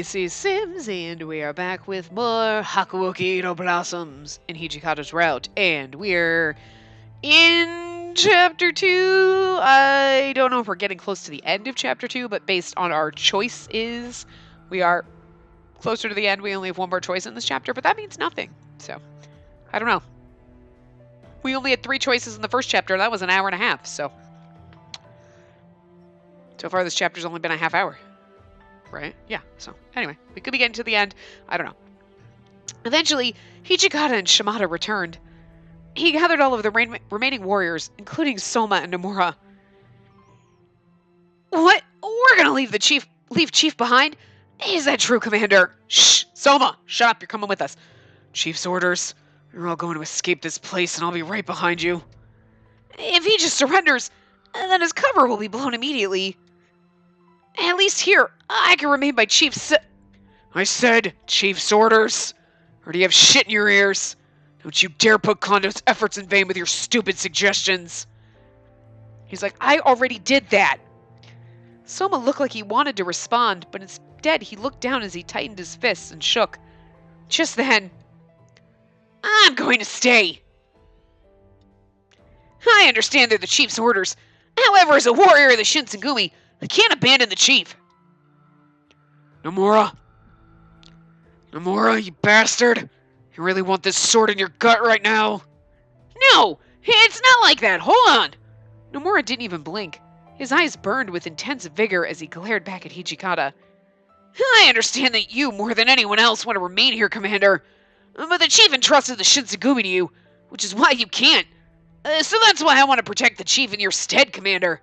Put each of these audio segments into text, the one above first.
Spacey Sims, and we are back with more Hakuoki no Blossoms in Hijikata's route, and we're in Chapter 2. I don't know if we're getting close to the end of Chapter 2, but based on our choices, we are closer to the end. We only have one more choice in this chapter, but that means nothing, so I don't know. We only had 3 choices in the first chapter, and that was an hour and a half, so far this chapter's only been a half hour. Right? Yeah, so anyway, we could be getting to the end. I don't know. Eventually, Hijikata and Shimada returned. He gathered all of the remaining warriors, including Soma and Nomura. What? We're gonna leave Chief behind? Is that true, Commander? Shh! Soma! Shut up, you're coming with us. Chief's orders. You're all going to escape this place, and I'll be right behind you. If he just surrenders, then his cover will be blown immediately. At least here, I can remain by Chief's... I said Chief's orders. Or do you have shit in your ears? Don't you dare put Kondo's efforts in vain with your stupid suggestions. He's like, I already did that. Soma looked like he wanted to respond, but instead he looked down as he tightened his fists and shook. Just then, I'm going to stay. I understand they're the Chief's orders. However, as a warrior of the Shinsengumi, I can't abandon the Chief. Nomura, you bastard. You really want this sword in your gut right now? No, it's not like that. Hold on. Nomura didn't even blink. His eyes burned with intense vigor as he glared back at Hijikata. I understand that you, more than anyone else, want to remain here, Commander. But the Chief entrusted the Shinsengumi to you, which is why you can't. So that's why I want to protect the Chief in your stead, Commander.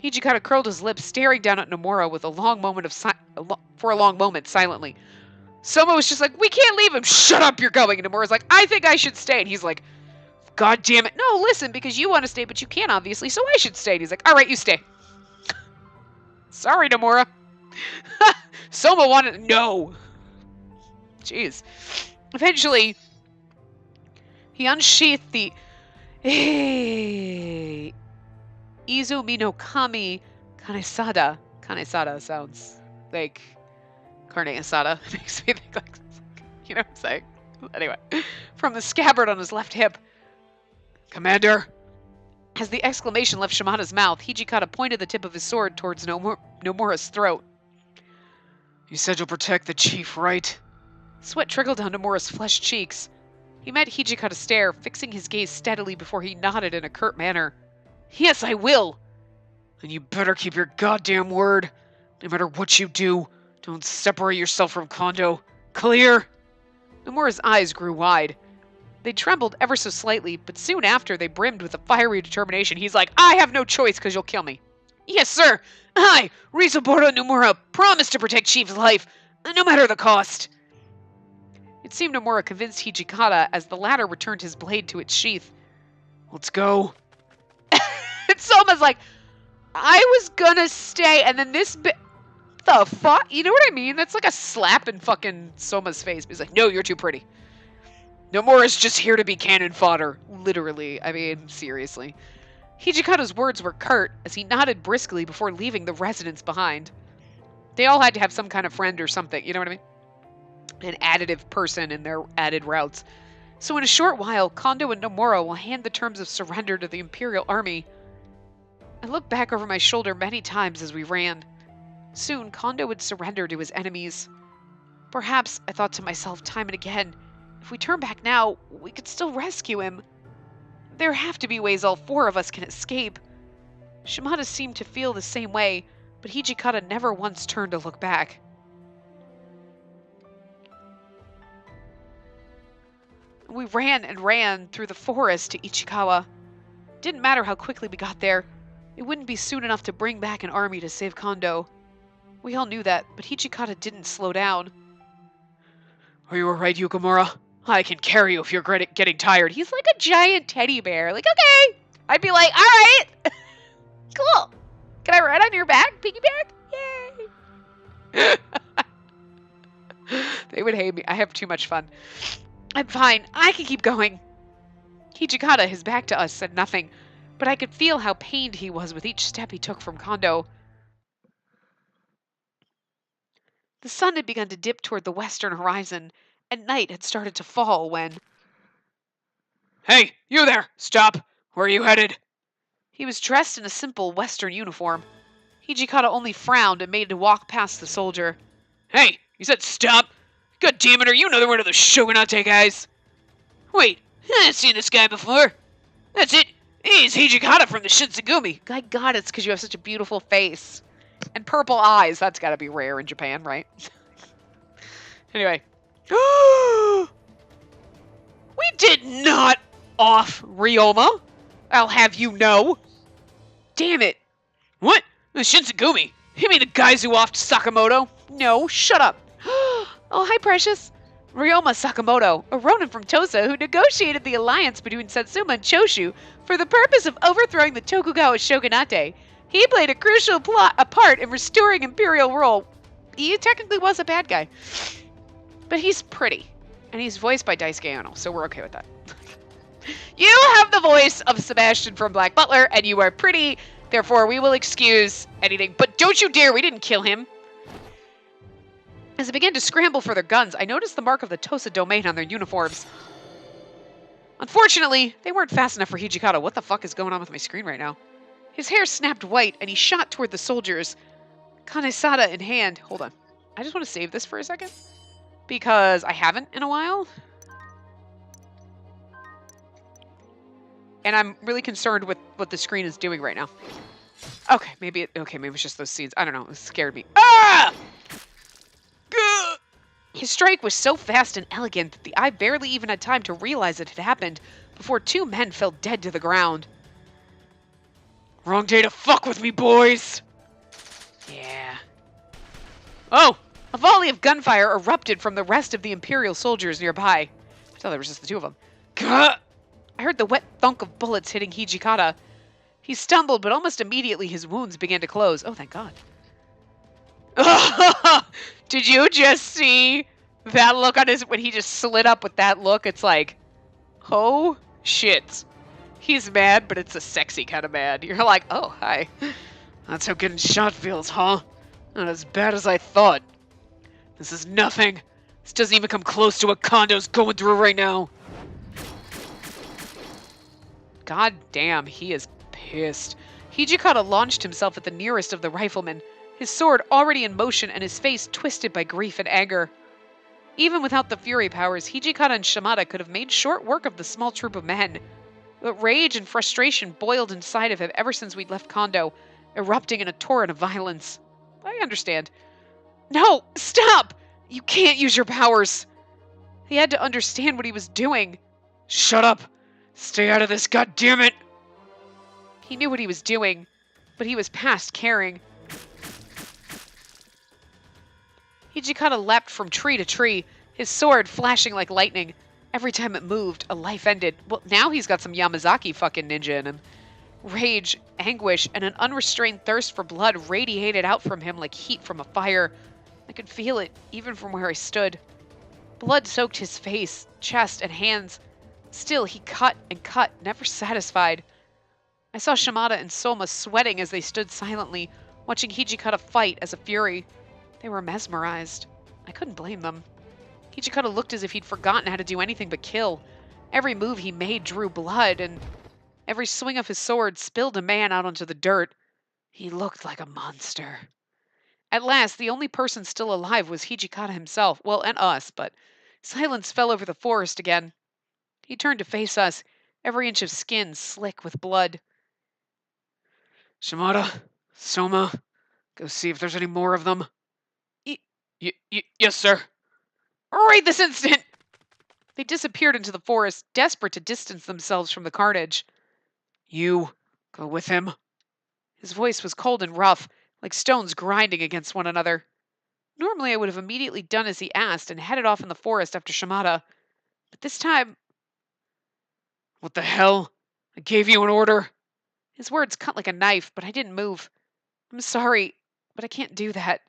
Hijikata curled his lips, staring down at Nomura with for a long moment, silently. Soma was just like, we can't leave him. Shut up, you're going. And Nomura's like, I think I should stay. And he's like, God damn it. No, listen, because you want to stay, but you can't, obviously, so I should stay. And he's like, all right, you stay. Sorry, Nomura. Soma wanted... No. Jeez. Eventually, he unsheathed the... Izumi no Kami Kanesada. Kanesada sounds like carne asada. It makes me think like, you know what I'm saying? Anyway, from the scabbard on his left hip. Commander! As the exclamation left Shimada's mouth, Hijikata pointed the tip of his sword towards Nomura's throat. You said you'll protect the Chief, right? Sweat trickled down Nomura's flushed cheeks. He met Hijikata's stare, fixing his gaze steadily before he nodded in a curt manner. Yes, I will! Then you better keep your goddamn word. No matter what you do, don't separate yourself from Kondo. Clear? Nomura's eyes grew wide. They trembled ever so slightly, but soon after they brimmed with a fiery determination. He's like, I have no choice because you'll kill me. Yes, sir. I, Rizaburo Nomura, promise to protect Chief's life, no matter the cost. It seemed Nomura convinced Hijikata as the latter returned his blade to its sheath. Let's go. And Soma's like, I was gonna stay, and then this bit... The fuck? You know what I mean? That's like a slap in fucking Soma's face. He's like, no, you're too pretty. Nomura's just here to be cannon fodder. Literally. I mean, seriously. Hijikata's words were curt as he nodded briskly before leaving the residents behind. They all had to have some kind of friend or something, you know what I mean? An additive person in their added routes. So in a short while, Kondo and Nomura will hand the terms of surrender to the Imperial Army. I looked back over my shoulder many times as we ran. Soon, Kondo would surrender to his enemies. Perhaps, I thought to myself time and again, if we turn back now, we could still rescue him. There have to be ways all 4 of us can escape. Shimada seemed to feel the same way, but Hijikata never once turned to look back. We ran and ran through the forest to Ichikawa. Didn't matter how quickly we got there. It wouldn't be soon enough to bring back an army to save Kondo. We all knew that, but Hijikata didn't slow down. Are you alright, Yukimura? I can carry you if you're getting tired. He's like a giant teddy bear. Like, okay. I'd be like, alright. Cool. Can I ride on your back, piggyback? Yay. They would hate me. I have too much fun. I'm fine. I can keep going. Hijikata, his back to us, said nothing, but I could feel how pained he was with each step he took from Kondo. The sun had begun to dip toward the western horizon, and night had started to fall when... Hey, you there! Stop! Where are you headed? He was dressed in a simple western uniform. Hijikata only frowned and made to walk past the soldier. Hey, you said stop! God damn it, are you another one of those Shogunate guys? Wait, I've seen this guy before. That's it. He's Hijikata from the Shinsengumi. My God, it's because you have such a beautiful face. And purple eyes. That's got to be rare in Japan, right? Anyway. We did not off Ryoma. I'll have you know. Damn it. What? The Shinsengumi? You mean the guys who offed Sakamoto? No, shut up. Oh, hi, Precious. Ryoma Sakamoto, a ronin from Tosa who negotiated the alliance between Satsuma and Choshu for the purpose of overthrowing the Tokugawa shogunate. He played a crucial part in restoring imperial rule. He technically was a bad guy. But he's pretty. And he's voiced by Daisuke Ono, so we're okay with that. You have the voice of Sebastian from Black Butler, and you are pretty. Therefore, we will excuse anything. But don't you dare, we didn't kill him. As they began to scramble for their guns, I noticed the mark of the Tosa domain on their uniforms. Unfortunately, they weren't fast enough for Hijikata. What the fuck is going on with my screen right now? His hair snapped white, and he shot toward the soldiers, Kanesada in hand. Hold on. I just want to save this for a second, because I haven't in a while. And I'm really concerned with what the screen is doing right now. Okay, maybe it's just those scenes. I don't know. It scared me. Ah! His strike was so fast and elegant that the eye barely even had time to realize it had happened before two men fell dead to the ground. Wrong day to fuck with me, boys! Yeah. Oh! A volley of gunfire erupted from the rest of the Imperial soldiers nearby. I thought there was just the two of them. Gah! I heard the wet thunk of bullets hitting Hijikata. He stumbled, but almost immediately his wounds began to close. Oh, thank God. Did you just see that look on his... When he just slid up with that look, it's like... Oh, shit. He's mad, but it's a sexy kind of mad. You're like, oh, hi. That's how getting shot feels, huh? Not as bad as I thought. This is nothing. This doesn't even come close to what Kondo's going through right now. God damn, he is pissed. Hijikata launched himself at the nearest of the riflemen, his sword already in motion and his face twisted by grief and anger. Even without the fury powers, Hijikata and Shimada could have made short work of the small troop of men. But rage and frustration boiled inside of him ever since we'd left Kondo, erupting in a torrent of violence. I understand. No, stop! You can't use your powers! He had to understand what he was doing. Shut up! Stay out of this, goddammit! He knew what he was doing, but he was past caring. Hijikata leapt from tree to tree, his sword flashing like lightning. Every time it moved, a life ended. Well, now he's got some Yamazaki fucking ninja in him. Rage, anguish, and an unrestrained thirst for blood radiated out from him like heat from a fire. I could feel it, even from where I stood. Blood soaked his face, chest, and hands. Still, he cut and cut, never satisfied. I saw Shimada and Soma sweating as they stood silently, watching Hijikata fight as a fury. They were mesmerized. I couldn't blame them. Hijikata looked as if he'd forgotten how to do anything but kill. Every move he made drew blood, and every swing of his sword spilled a man out onto the dirt. He looked like a monster. At last, the only person still alive was Hijikata himself. Well, and us, but silence fell over the forest again. He turned to face us, every inch of skin slick with blood. Shimada, Soma, go see if there's any more of them. Yes, sir. Right this instant! They disappeared into the forest, desperate to distance themselves from the carnage. You, go with him. His voice was cold and rough, like stones grinding against one another. Normally I would have immediately done as he asked and headed off in the forest after Shimada. But this time... What the hell? I gave you an order. His words cut like a knife, but I didn't move. I'm sorry, but I can't do that.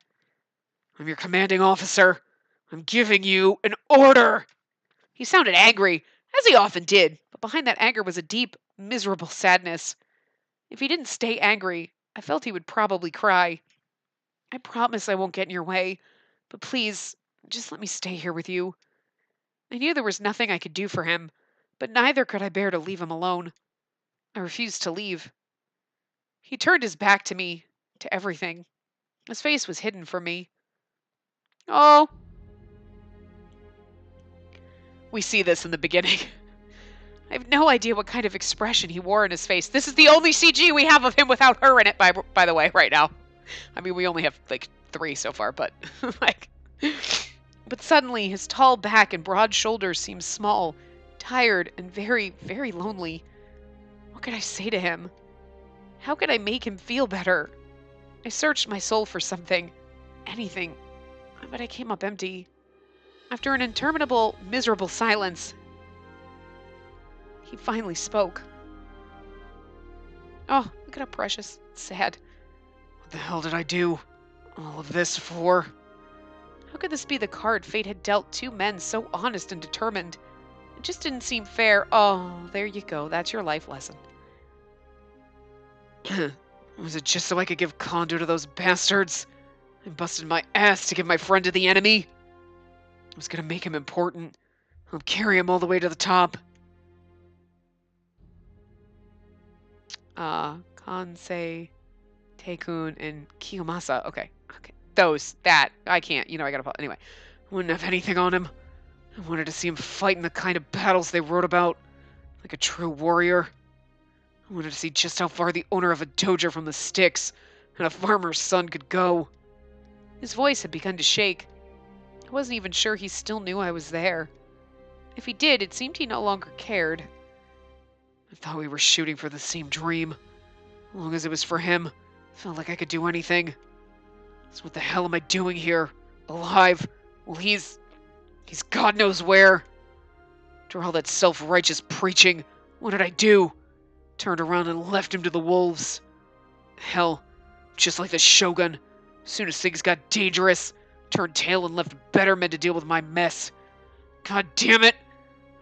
I'm your commanding officer. I'm giving you an order. He sounded angry, as he often did, but behind that anger was a deep, miserable sadness. If he didn't stay angry, I felt he would probably cry. I promise I won't get in your way. But please, just let me stay here with you. I knew there was nothing I could do for him, but neither could I bear to leave him alone. I refused to leave. He turned his back to me, to everything. His face was hidden from me. Oh, we see this in the beginning. I have no idea what kind of expression he wore in his face. This is the only CG we have of him without her in it, by the way, right now. I mean, we only have like 3 so far, but like. But suddenly, his tall back and broad shoulders seemed small, tired, and very, very lonely. What could I say to him? How could I make him feel better? I searched my soul for something, anything, but I came up empty. After an interminable, miserable silence, he finally spoke. Oh, look at how precious, sad. What the hell did I do? All of this for? How could this be the card fate had dealt 2 men so honest and determined? It just didn't seem fair. Oh, there you go. That's your life lesson. Was it just so I could give Kondo to those bastards? I busted my ass to give my friend to the enemy. I was gonna make him important. I'll carry him all the way to the top. Kansei, Taekun, and Kiyomasa. Okay. I can't. I gotta. Anyway, I wouldn't have anything on him. I wanted to see him fight in the kind of battles they wrote about, like a true warrior. I wanted to see just how far the owner of a dojo from the sticks and a farmer's son could go. His voice had begun to shake. I wasn't even sure he still knew I was there. If he did, it seemed he no longer cared. I thought we were shooting for the same dream. As long as it was for him, it felt like I could do anything. So what the hell am I doing here? Alive? Well, he's God knows where. After all that self-righteous preaching, what did I do? Turned around and left him to the wolves. Hell, just like the Shogun. As soon as things got dangerous, turned tail and left better men to deal with my mess. God damn it!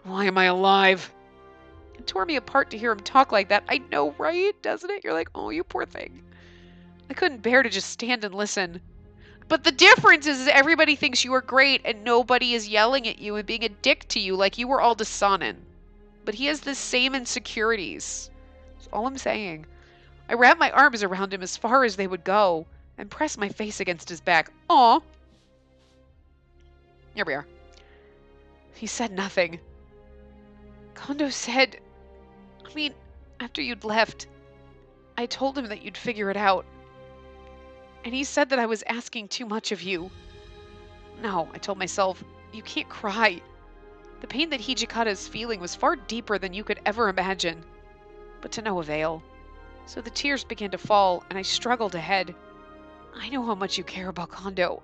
Why am I alive? It tore me apart to hear him talk like that. I know, right? Doesn't it? You're like, oh, you poor thing. I couldn't bear to just stand and listen. But the difference is everybody thinks you are great and nobody is yelling at you and being a dick to you like you were all Dasanin. But he has the same insecurities. That's all I'm saying. I wrapped my arms around him as far as they would go and pressed my face against his back. Aw. Here we are. He said nothing. Kondo said, after you'd left, I told him that you'd figure it out. And he said that I was asking too much of you. No, I told myself, you can't cry. The pain that Hijikata is feeling was far deeper than you could ever imagine. But to no avail. So the tears began to fall, and I struggled ahead. I know how much you care about Kondo,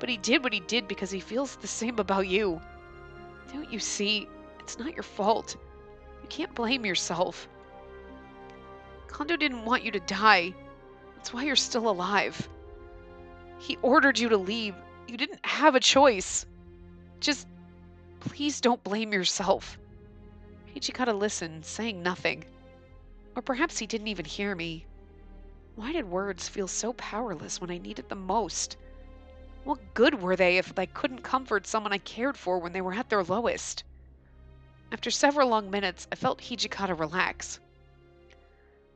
but he did what he did because he feels the same about you. Don't you see? It's not your fault. You can't blame yourself. Kondo didn't want you to die. That's why you're still alive. He ordered you to leave. You didn't have a choice. Just, please don't blame yourself. Hijikata listened, saying nothing. Or perhaps he didn't even hear me. Why did words feel so powerless when I needed them most? What good were they if I couldn't comfort someone I cared for when they were at their lowest? After several long minutes, I felt Hijikata relax.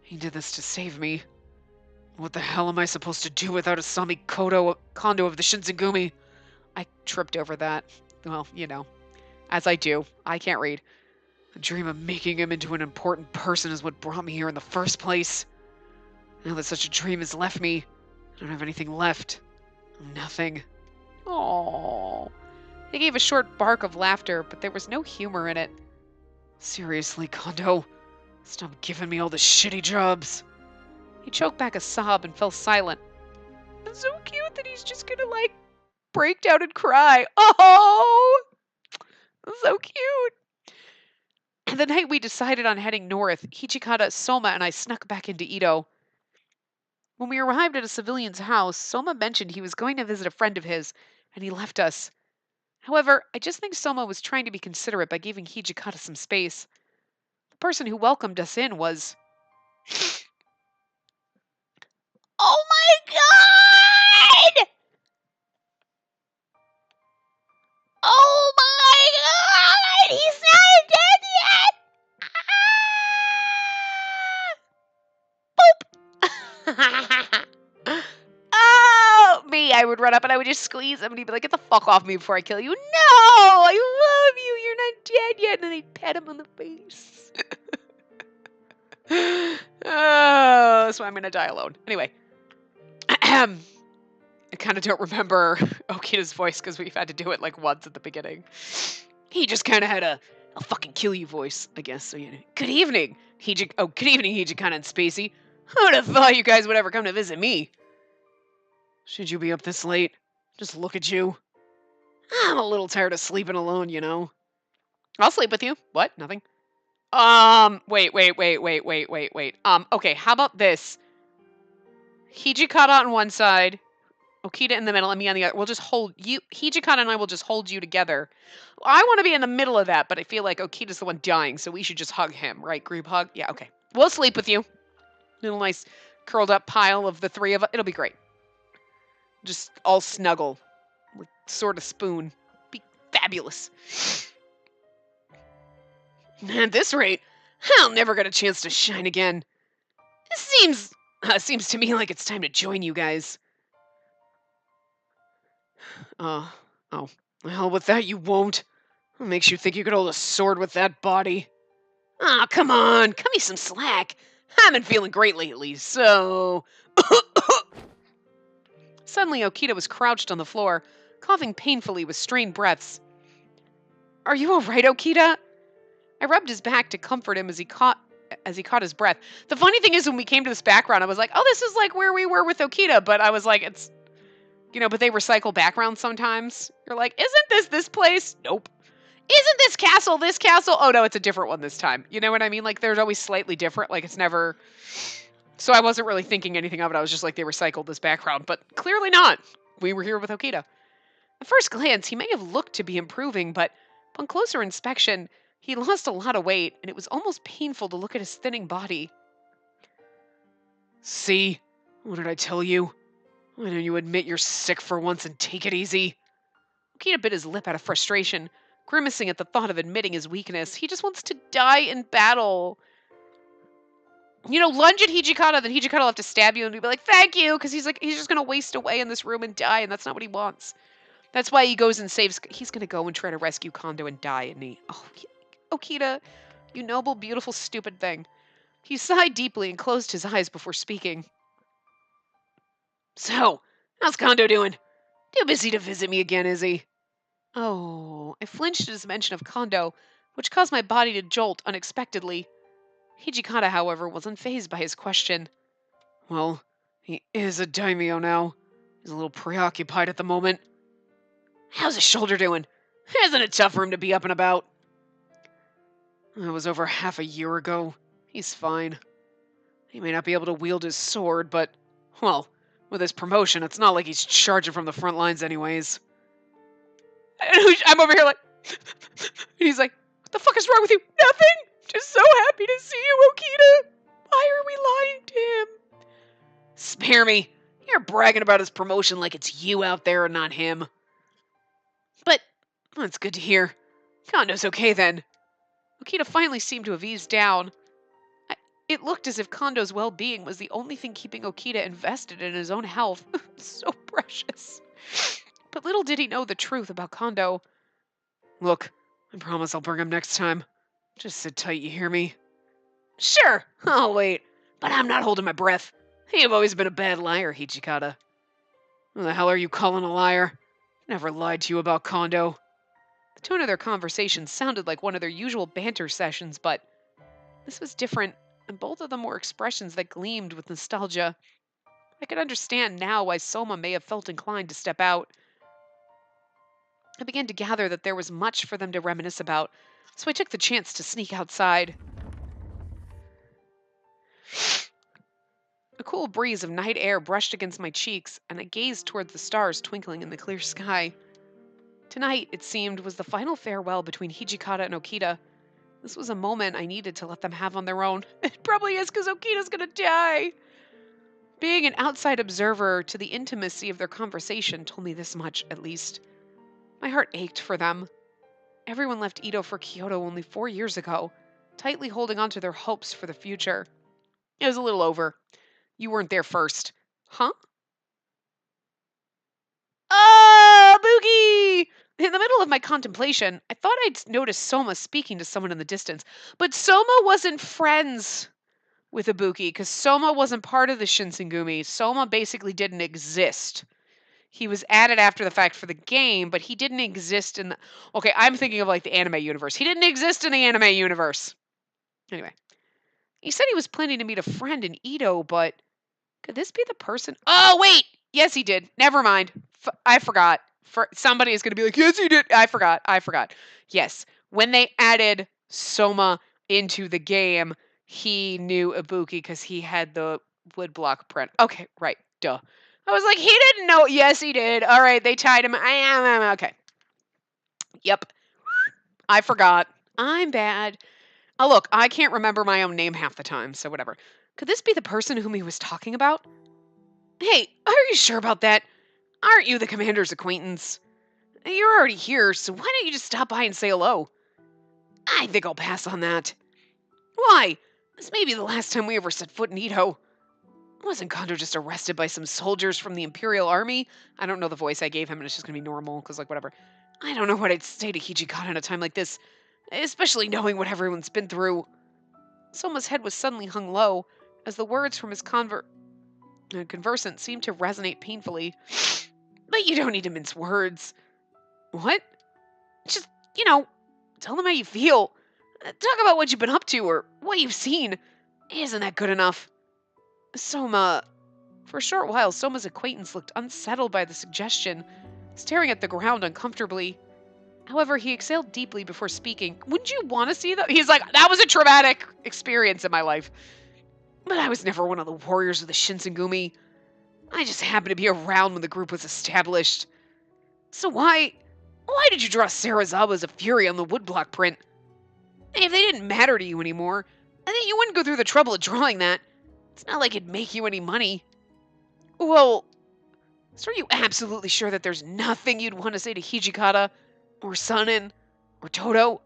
He did this to save me. What the hell am I supposed to do without Asami Kondo of the Shinsengumi? I tripped over that. Well, as I do. I can't read. The dream of making him into an important person is what brought me here in the first place. Now that such a dream has left me, I don't have anything left. Nothing. Aww. He gave a short bark of laughter, but there was no humor in it. Seriously, Kondo, stop giving me all the shitty jobs. He choked back a sob and fell silent. It's so cute that he's just gonna, break down and cry. Oh! So cute! The night we decided on heading north, Hijikata, Soma, and I snuck back into Ito. When we arrived at a civilian's house, Soma mentioned he was going to visit a friend of his, and he left us. However, I just think Soma was trying to be considerate by giving Hijikata some space. The person who welcomed us in was... Oh my god! run up and I would just squeeze him and he'd be like, get the fuck off me before I kill you. No! I love you. You're not dead yet. And then I'd pet him on the face. Oh, so I'm going to die alone. Anyway. I kind of don't remember Okita's voice because we've had to do it like once at the beginning. He just kind of had a I'll fucking kill you voice, I guess. So, you know. Good evening, good evening, Hijikata and Spacey. Who would have thought you guys would ever come to visit me? Should you be up this late? Just look at you. I'm a little tired of sleeping alone, you know. I'll sleep with you. What? Nothing. Wait. Okay, how about this? Hijikata on one side, Okita in the middle, and me on the other. We'll just hold you. Hijikata and I will just hold you together. I want to be in the middle of that, but I feel like Okita's the one dying, so we should just hug him, right? Group hug? Yeah, okay. We'll sleep with you. Little nice curled up pile of the three of us. It'll be great. Just all snuggle. Like sort of spoon. Be fabulous. At this rate, I'll never get a chance to shine again. It seems to me like it's time to join you guys. Oh, well, with that you won't. What makes you think you could hold a sword with that body? Ah, come on, cut me some slack. I've been feeling great lately, so... Suddenly, Okita was crouched on the floor, coughing painfully with strained breaths. Are you all right, Okita? I rubbed his back to comfort him as he caught his breath. The funny thing is, when we came to this background, I was like, oh, this is like where we were with Okita, but I was like, it's... You know, but they recycle backgrounds sometimes. You're like, isn't this place? Nope. Isn't this castle this castle? Oh, no, it's a different one this time. You know what I mean? Like, there's always slightly different. Like, it's never... So I wasn't really thinking anything of it. I was just like, they recycled this background. But clearly not. We were here with Okita. At first glance, he may have looked to be improving, but upon closer inspection, he lost a lot of weight, and it was almost painful to look at his thinning body. See? What did I tell you? Why don't you admit you're sick for once and take it easy? Okita bit his lip out of frustration, grimacing at the thought of admitting his weakness. He just wants to die in battle. You know, lunge at Hijikata, then Hijikata will have to stab you and be like, thank you, because he's just going to waste away in this room and die, and that's not what he wants. That's why he goes and saves... He's going to go and try to rescue Kondo and die, and he... Oh, Okita, you noble, beautiful, stupid thing. He sighed deeply and closed his eyes before speaking. So, how's Kondo doing? Too busy to visit me again, is he? Oh, I flinched at his mention of Kondo, which caused my body to jolt unexpectedly. Hijikata, however, was unfazed by his question. Well, he is a daimyo now. He's a little preoccupied at the moment. How's his shoulder doing? Isn't it tough for him to be up and about? That was over half a year ago. He's fine. He may not be able to wield his sword, but, well, with his promotion, it's not like he's charging from the front lines anyways. I'm over here like... And he's like, what the fuck is wrong with you? Nothing! Just so happy to see you, Okita! Why are we lying to him? Spare me. You're bragging about his promotion like it's you out there and not him. But, that's good to hear. Kondo's okay then. Okita finally seemed to have eased down. It looked as if Kondo's well-being was the only thing keeping Okita invested in his own health. So precious. But little did he know the truth about Kondo. Look, I promise I'll bring him next time. Just sit tight, you hear me? Sure, I'll wait. But I'm not holding my breath. You've always been a bad liar, Hijikata. Who the hell are you calling a liar? Never lied to you about Kondo. The tone of their conversation sounded like one of their usual banter sessions, but this was different, and both of them were expressions that gleamed with nostalgia. I could understand now why Soma may have felt inclined to step out. I began to gather that there was much for them to reminisce about, so I took the chance to sneak outside. A cool breeze of night air brushed against my cheeks, and I gazed toward the stars twinkling in the clear sky. Tonight, it seemed, was the final farewell between Hijikata and Okita. This was a moment I needed to let them have on their own. It probably is because Okita's gonna die. Being an outside observer to the intimacy of their conversation told me this much, at least. My heart ached for them. Everyone left Ito for Kyoto only 4 years ago, tightly holding on to their hopes for the future. It was a little over. You weren't there first. Huh? Ibuki! In the middle of my contemplation, I thought I'd noticed Soma speaking to someone in the distance, but Soma wasn't friends with Ibuki because Soma wasn't part of the Shinsengumi. Soma basically didn't exist. He was added after the fact for the game, but he didn't exist in the... Okay, I'm thinking of like the anime universe. He didn't exist in the anime universe. Anyway, he said he was planning to meet a friend in Edo, but could this be the person? Oh, wait! Yes, he did. Never mind. I forgot. Somebody is going to be like, yes, he did. I forgot. Yes. When they added Soma into the game, he knew Ibuki because he had the woodblock print. Okay, right. Duh. I was like, he didn't know. Yes, he did. All right, they tied him. I am. Okay. Yep. I forgot. I'm bad. Oh, look, I can't remember my own name half the time, so whatever. Could this be the person whom he was talking about? Hey, are you sure about that? Aren't you the commander's acquaintance? You're already here, so why don't you just stop by and say hello? I think I'll pass on that. Why? This may be the last time we ever set foot in Edo. Wasn't Kondo just arrested by some soldiers from the Imperial Army? I don't know the voice I gave him, and it's just gonna be normal, because, like, whatever. I don't know what I'd say to Hijikata in a time like this, especially knowing what everyone's been through. Soma's head was suddenly hung low, as the words from his conversant seemed to resonate painfully. But you don't need to mince words. What? Just, tell them how you feel. Talk about what you've been up to or what you've seen. Isn't that good enough? Soma. For a short while, Soma's acquaintance looked unsettled by the suggestion, staring at the ground uncomfortably. However, he exhaled deeply before speaking. Wouldn't you want to see that? He's like, that was a traumatic experience in my life. But I was never one of the warriors of the Shinsengumi. I just happened to be around when the group was established. So why did you draw Sarazawa as a fury on the woodblock print? If they didn't matter to you anymore, I think you wouldn't go through the trouble of drawing that. It's not like it'd make you any money. Well, so are you absolutely sure that there's nothing you'd want to say to Hijikata, or Sanin, or Toto?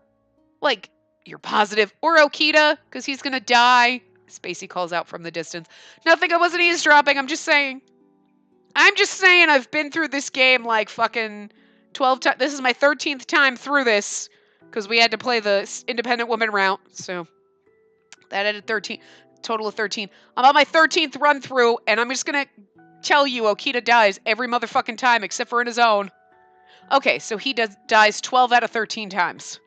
Like, you're positive? Or Okita, because he's gonna die? Spacey calls out from the distance. Nothing, I wasn't eavesdropping, I'm just saying I've been through this game like fucking 12 times. This is my 13th time through this, because we had to play the independent woman route, so that added 13, total of 13. I'm on my 13th run through, and I'm just gonna tell you Okita dies every motherfucking time except for in his own. Okay, so he dies 12 out of 13 times.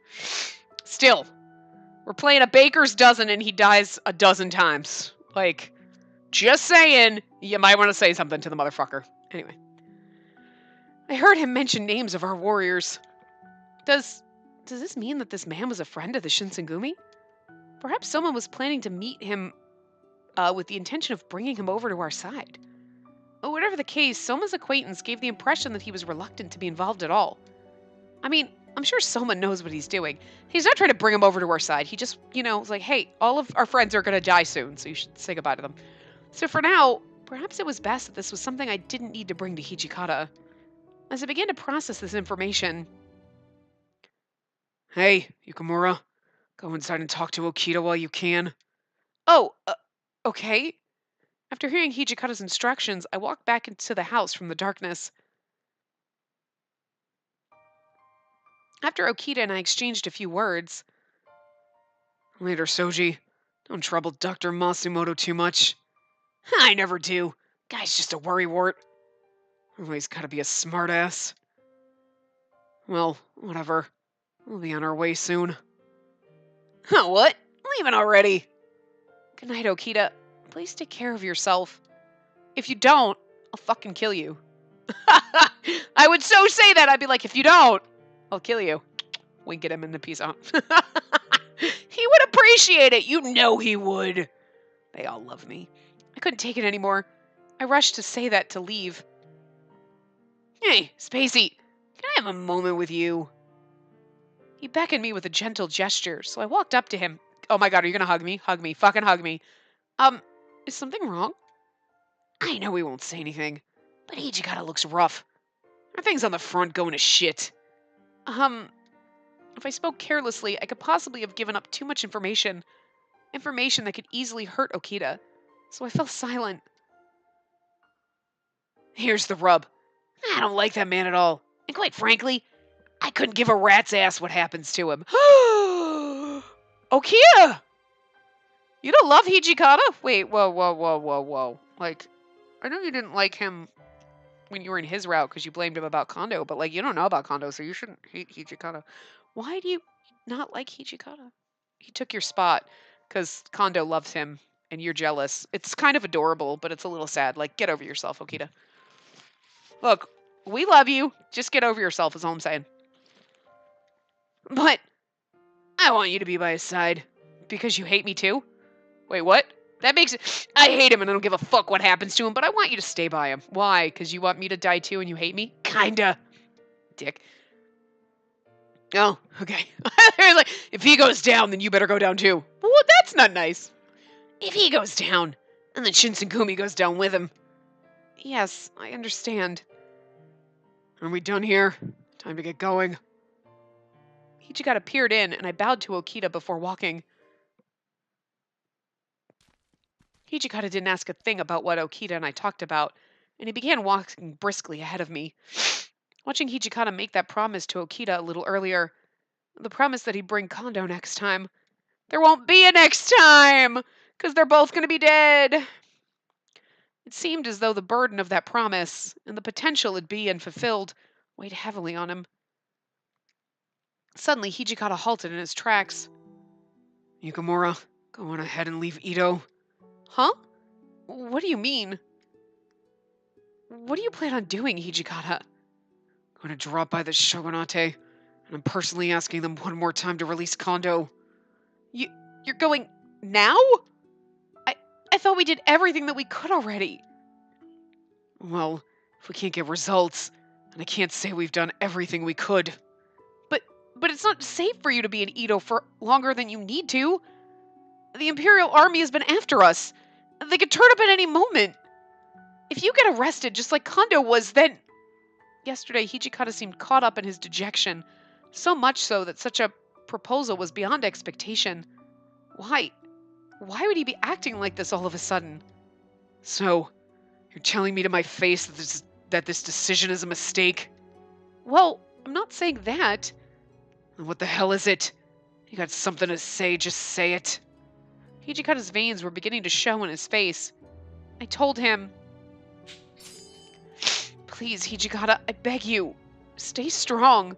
Still, we're playing a baker's dozen and he dies a dozen times. Like, just saying, you might want to say something to the motherfucker. Anyway. I heard him mention names of our warriors. Does this mean that this man was a friend of the Shinsengumi? Perhaps someone was planning to meet him with the intention of bringing him over to our side. Whatever the case, Soma's acquaintance gave the impression that he was reluctant to be involved at all. I mean, I'm sure Soma knows what he's doing. He's not trying to bring him over to our side. He just, is like, hey, all of our friends are going to die soon, so you should say goodbye to them. So for now, perhaps it was best that this was something I didn't need to bring to Hijikata. As I began to process this information... Hey, Yukimura. Go inside and talk to Okita while you can. Oh, okay. After hearing Hijikata's instructions, I walked back into the house from the darkness. After Okita and I exchanged a few words... Later, Soji. Don't trouble Dr. Masumoto too much. I never do. Guy's just a worrywart. Always gotta be a smartass. Well, whatever. We'll be on our way soon. Huh, what? Leaving already? Good night, Okita. Please take care of yourself. If you don't, I'll fucking kill you. I would so say that. I'd be like, if you don't, I'll kill you. Wink at him and then peace out. He would appreciate it. You know he would. They all love me. I couldn't take it anymore. I rushed to say that to leave. Hey, Spacey, can I have a moment with you? He beckoned me with a gentle gesture, so I walked up to him. Oh my god, are you gonna hug me? Hug me. Fucking hug me. Is something wrong? I know he won't say anything, but Hijikata looks rough. Our thing's on the front going to shit. If I spoke carelessly, I could possibly have given up too much information. Information that could easily hurt Okita. So I fell silent. Here's the rub. I don't like that man at all. And quite frankly, I couldn't give a rat's ass what happens to him. Okia! You don't love Hijikata? Wait, whoa. Like, I know you didn't like him when you were in his route because you blamed him about Kondo, but, like, you don't know about Kondo, so you shouldn't hate Hijikata. Why do you not like Hijikata? He took your spot because Kondo loves him and you're jealous. It's kind of adorable, but it's a little sad. Like, get over yourself, Okita. Look, we love you. Just get over yourself is all I'm saying. But I want you to be by his side. Because you hate me too? Wait, what? That makes it... I hate him and I don't give a fuck what happens to him, but I want you to stay by him. Why? Because you want me to die too and you hate me? Kinda. Dick. Oh, okay. Like, if he goes down, then you better go down too. Well, that's not nice. If he goes down, and then Shinsengumi goes down with him. Yes, I understand. Are we done here? Time to get going. Hijikata peered in, and I bowed to Okita before walking. Hijikata didn't ask a thing about what Okita and I talked about, and he began walking briskly ahead of me. Watching Hijikata make that promise to Okita a little earlier, the promise that he'd bring Kondo next time. There won't be a next time, because they're both going to be dead. It seemed as though the burden of that promise, and the potential it'd be unfulfilled, weighed heavily on him. Suddenly, Hijikata halted in his tracks. Yukamura, go on ahead and leave Ito. Huh? What do you mean? What do you plan on doing, Hijikata? I'm going to drop by the Shogunate, and I'm personally asking them one more time to release Kondo. You're going now? I thought we did everything that we could already. Well, if we can't get results, and I can't say we've done everything we could. But it's not safe for you to be in Ito for longer than you need to. The Imperial Army has been after us. They could turn up at any moment. If you get arrested just like Kondo was, then... Yesterday, Hijikata seemed caught up in his dejection, so much so that such a proposal was beyond expectation. Why? Why would he be acting like this all of a sudden? So, you're telling me to my face that this decision is a mistake? Well, I'm not saying that. Then what the hell is it? You got something to say, just say it. Hijikata's veins were beginning to show in his face. I told him, please, Hijikata, I beg you, stay strong.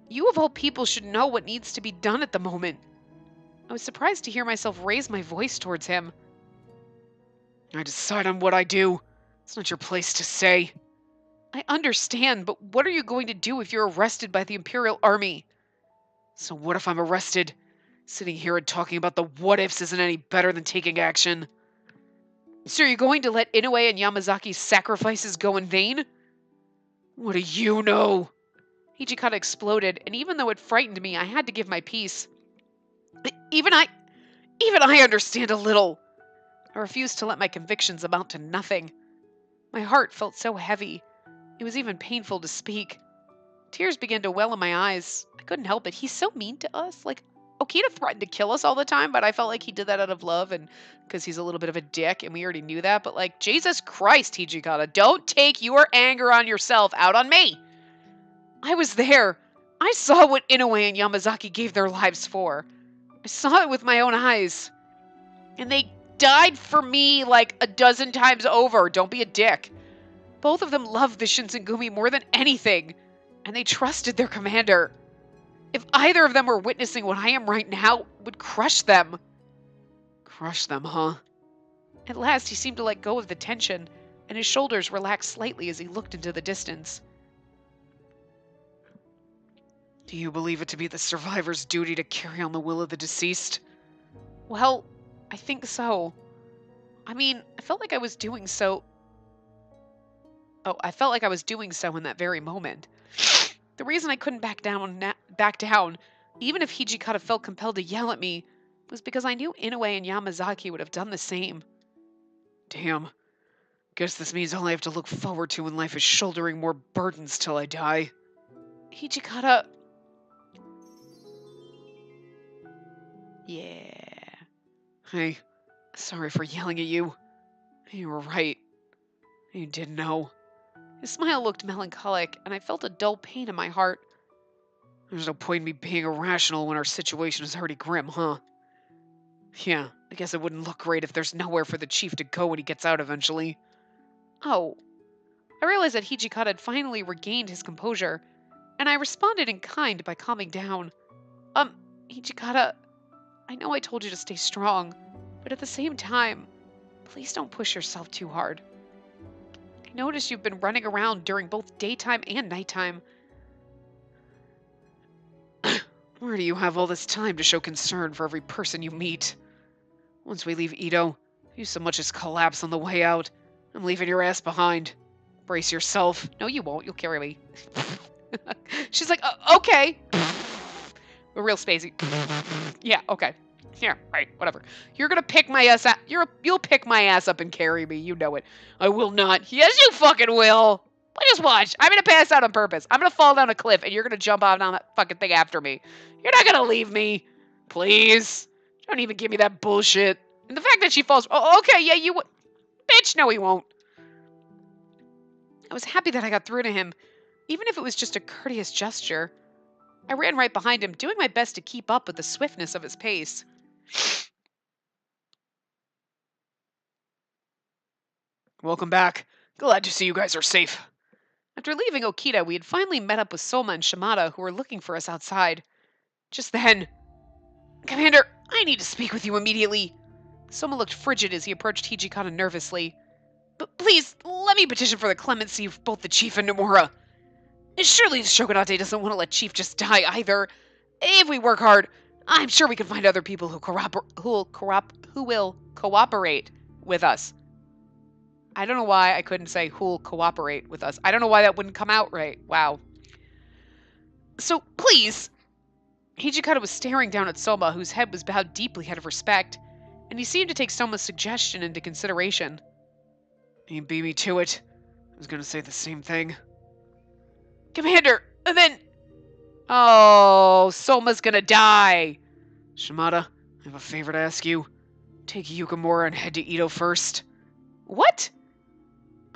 You of all people should know what needs to be done at the moment. I was surprised to hear myself raise my voice towards him. I decide on what I do. It's not your place to say. I understand, but what are you going to do if you're arrested by the Imperial Army? So what if I'm arrested? Sitting here and talking about the what-ifs isn't any better than taking action. So you're going to let Inoue and Yamazaki's sacrifices go in vain? What do you know? Hijikata exploded, and even though it frightened me, I had to give my peace. Even I understand a little. I refused to let my convictions amount to nothing. My heart felt so heavy. It was even painful to speak. Tears began to well in my eyes. I couldn't help it. He's so mean to us. Like, Okita threatened to kill us all the time, but I felt like he did that out of love and because he's a little bit of a dick, and we already knew that. But, like, Jesus Christ, Hijikata, don't take your anger on yourself out on me. I was there. I saw what Inoue and Yamazaki gave their lives for. I saw it with my own eyes. And they died for me like a dozen times over. Don't be a dick. Both of them loved the Shinsengumi more than anything, and they trusted their commander. If either of them were witnessing what I am right now, it would crush them. Crush them, huh? At last, he seemed to let go of the tension, and his shoulders relaxed slightly as he looked into the distance. Do you believe it to be the survivor's duty to carry on the will of the deceased? Well, I think so. I mean, I felt like I was doing so... I felt like I was doing so in that very moment. The reason I couldn't back down, even if Hijikata felt compelled to yell at me, was because I knew Inoue and Yamazaki would have done the same. Damn. Guess this means all I have to look forward to in life is shouldering more burdens till I die. Hijikata... Yeah. Hey, sorry for yelling at you. You were right. You didn't know. His smile looked melancholic, and I felt a dull pain in my heart. There's no point in me being irrational when our situation is already grim, huh? Yeah, I guess it wouldn't look great if there's nowhere for the chief to go when he gets out eventually. Oh, I realized that Hijikata had finally regained his composure, and I responded in kind by calming down. Hijikata, I know I told you to stay strong, but at the same time, please don't push yourself too hard. I noticed you've been running around during both daytime and nighttime. Where do you have all this time to show concern for every person you meet? Once we leave Ito, if you so much as collapse on the way out, I'm leaving your ass behind. Brace yourself. No, you won't. You'll carry me. She's like, okay. We're real Spacey. Yeah, okay. Yeah, right, whatever. You're gonna pick my ass up. You'll pick my ass up and carry me. You know it. I will not. Yes, you fucking will. Just watch. I'm gonna pass out on purpose. I'm gonna fall down a cliff, and you're gonna jump out on that fucking thing after me. You're not gonna leave me. Please. Don't even give me that bullshit. And the fact that she falls. Oh, okay, yeah, you would. Bitch, no, he won't. I was happy that I got through to him, even if it was just a courteous gesture. I ran right behind him, doing my best to keep up with the swiftness of his pace. Welcome back. Glad to see you guys are safe. After leaving Okita, we had finally met up with Soma and Shimada, who were looking for us outside. Just then, Commander, I need to speak with you immediately. Soma looked frigid as he approached Hijikata nervously. But please, let me petition for the clemency of both the chief and Nomura. Surely the Shogunate doesn't want to let Chief just die either. If we work hard, I'm sure we can find other people who will cooperate with us. I don't know why I couldn't say who'll cooperate with us. I don't know why that wouldn't come out right. Wow. So, please. Hijikata was staring down at Soma, whose head was bowed deeply out of respect, and he seemed to take Soma's suggestion into consideration. You beat me to it. I was going to say the same thing. Commander, and then... Oh, Soma's gonna die. Shimada, I have a favor to ask you. Take Yukimura and head to Ito first. What?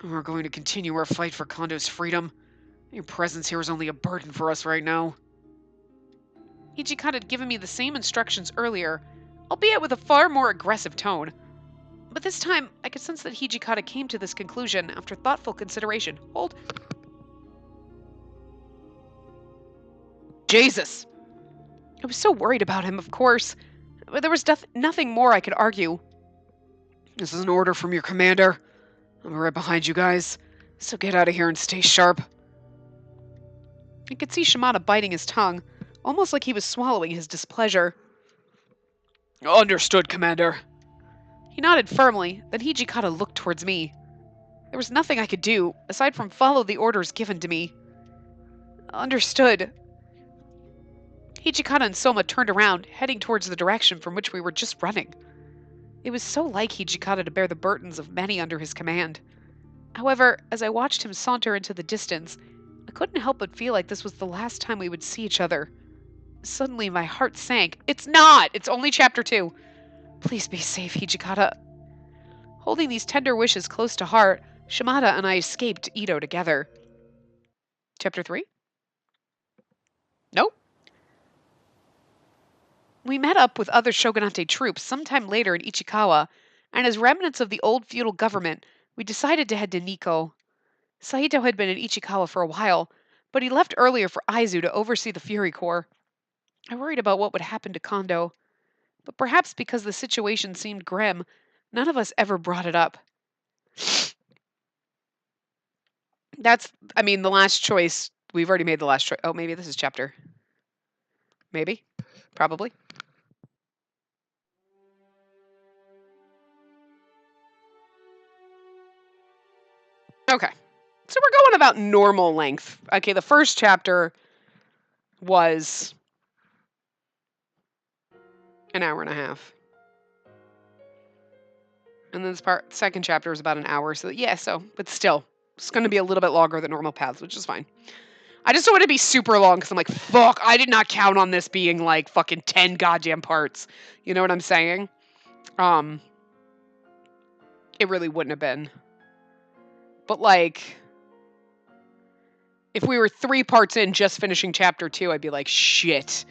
We're going to continue our fight for Kondo's freedom. Your presence here is only a burden for us right now. Hijikata had given me the same instructions earlier, albeit with a far more aggressive tone. But this time, I could sense that Hijikata came to this conclusion after thoughtful consideration. Hold. Jesus! I was so worried about him, of course, but there was nothing more I could argue. This is an order from your commander. I'm right behind you guys, so get out of here and stay sharp. I could see Shimada biting his tongue, almost like he was swallowing his displeasure. Understood, Commander. He nodded firmly, then Hijikata looked towards me. There was nothing I could do, aside from follow the orders given to me. Understood. Hijikata and Soma turned around, heading towards the direction from which we were just running. It was so like Hijikata to bear the burdens of many under his command. However, as I watched him saunter into the distance, I couldn't help but feel like this was the last time we would see each other. Suddenly, my heart sank. It's not! It's only chapter 2. Please be safe, Hijikata. Holding these tender wishes close to heart, Shimada and I escaped Ito together. Chapter 3? Nope. We met up with other shogunate troops sometime later in Ichikawa, and as remnants of the old feudal government, we decided to head to Nikko. Saito had been in Ichikawa for a while, but he left earlier for Aizu to oversee the Fury Corps. I worried about what would happen to Kondo, but perhaps because the situation seemed grim, none of us ever brought it up. The last choice. We've already made the last choice. Oh, maybe this is chapter. Maybe. Probably. Okay. So we're going about normal length. Okay, the first chapter was an hour and a half. And then second chapter is about an hour. So yeah, but still, it's going to be a little bit longer than normal paths, which is fine. I just don't want it to be super long because I'm like, fuck, I did not count on this being like fucking 10 goddamn parts. You know what I'm saying? It really wouldn't have been. But like, If we were 3 parts in just finishing chapter 2, I'd be like, shit.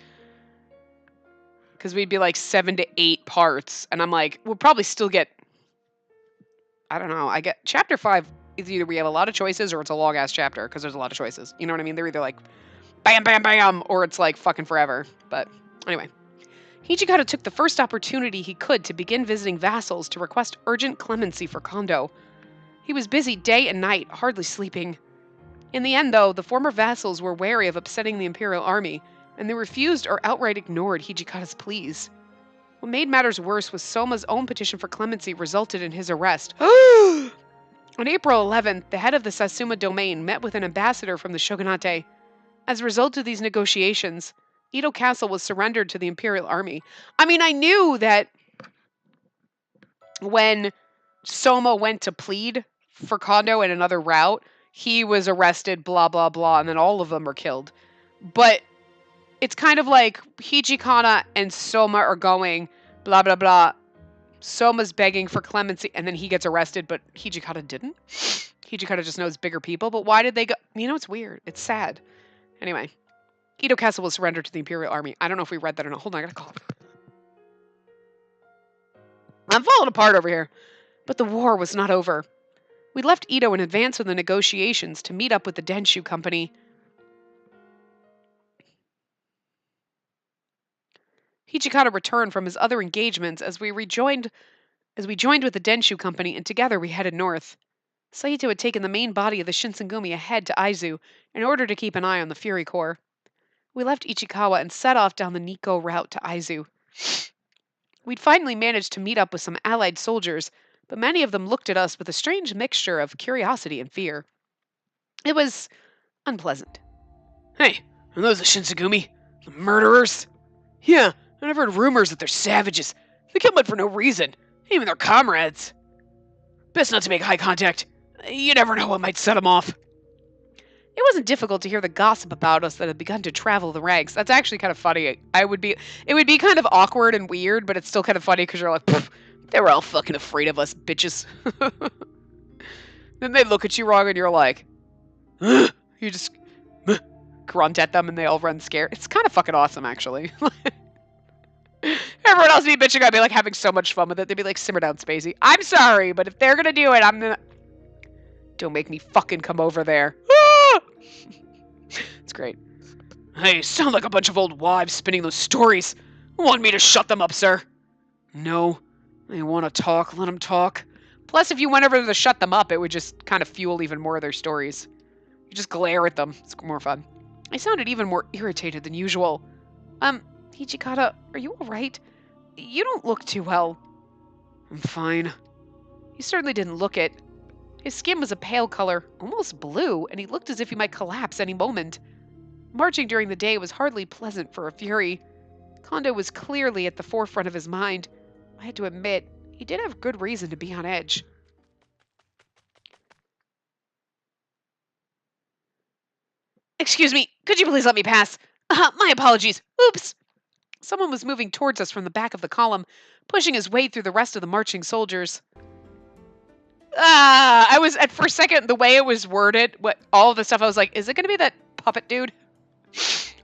Because we'd be like 7 to 8 parts. And I'm like, we'll probably still get, I don't know. I get chapter 5 is either we have a lot of choices or it's a long ass chapter because there's a lot of choices. You know what I mean? They're either like, bam, bam, bam, or it's like fucking forever. But anyway. Hijikata took the first opportunity he could to begin visiting vassals to request urgent clemency for Kondo. He was busy day and night, hardly sleeping. In the end, though, the former vassals were wary of upsetting the imperial army, and they refused or outright ignored Hijikata's pleas. What made matters worse was Soma's own petition for clemency resulted in his arrest. On April 11th, the head of the Satsuma domain met with an ambassador from the shogunate. As a result of these negotiations, Edo Castle was surrendered to the imperial army. I mean, I knew that when Soma went to plead for Kondo in another route, he was arrested, blah, blah, blah, and then all of them are killed. But it's kind of like Hijikata and Soma are going, blah, blah, blah. Soma's begging for clemency, and then he gets arrested, but Hijikata didn't. Hijikata just knows bigger people, but why did they go? You know, it's weird. It's sad. Anyway, Edo Castle was surrendered to the imperial army. I don't know if we read that or not. Hold on, I gotta call. I'm falling apart over here. But the war was not over. We left Edo in advance of the negotiations to meet up with the Denshu company. Hijikata returned from his other engagements as we joined with the Denshu company, and together we headed north. Saito had taken the main body of the Shinsengumi ahead to Aizu in order to keep an eye on the Fury Corps. We left Ichikawa and set off down the Nikko route to Aizu. We'd finally managed to meet up with some allied soldiers, but many of them looked at us with a strange mixture of curiosity and fear. It was unpleasant. Hey, are those the Shinsengumi? The murderers? Yeah, and I've heard rumors that they're savages. They kill men for no reason, even their comrades. Best not to make eye contact. You never know what might set them off. It wasn't difficult to hear the gossip about us that had begun to travel the ranks. That's actually kind of funny. It would be kind of awkward and weird, but it's still kind of funny because you're like, they were all fucking afraid of us, bitches. Then they look at you wrong and you're like, you just grunt at them and they all run scared. It's kind of fucking awesome, actually. Everyone else would be bitching. I'd be like having so much fun with it. They'd be like, simmer down, Spacey. I'm sorry, but if they're gonna do it, I'm gonna... Don't make me fucking come over there. It's great. Hey, sound like a bunch of old wives spinning those stories. Want me to shut them up, sir? No. They want to talk, let them talk. Plus, if you went over to shut them up, it would just kind of fuel even more of their stories. You just glare at them. It's more fun. I sounded even more irritated than usual. Hijikata, are you alright? You don't look too well. I'm fine. He certainly didn't look it. His skin was a pale color, almost blue, and he looked as if he might collapse any moment. Marching during the day was hardly pleasant for a Fury. Kondo was clearly at the forefront of his mind. I had to admit, he did have good reason to be on edge. Excuse me, could you please let me pass? My apologies. Oops. Someone was moving towards us from the back of the column, pushing his way through the rest of the marching soldiers. I was, for a second, the way it was worded, all of the stuff, I was like, is it going to be that puppet dude?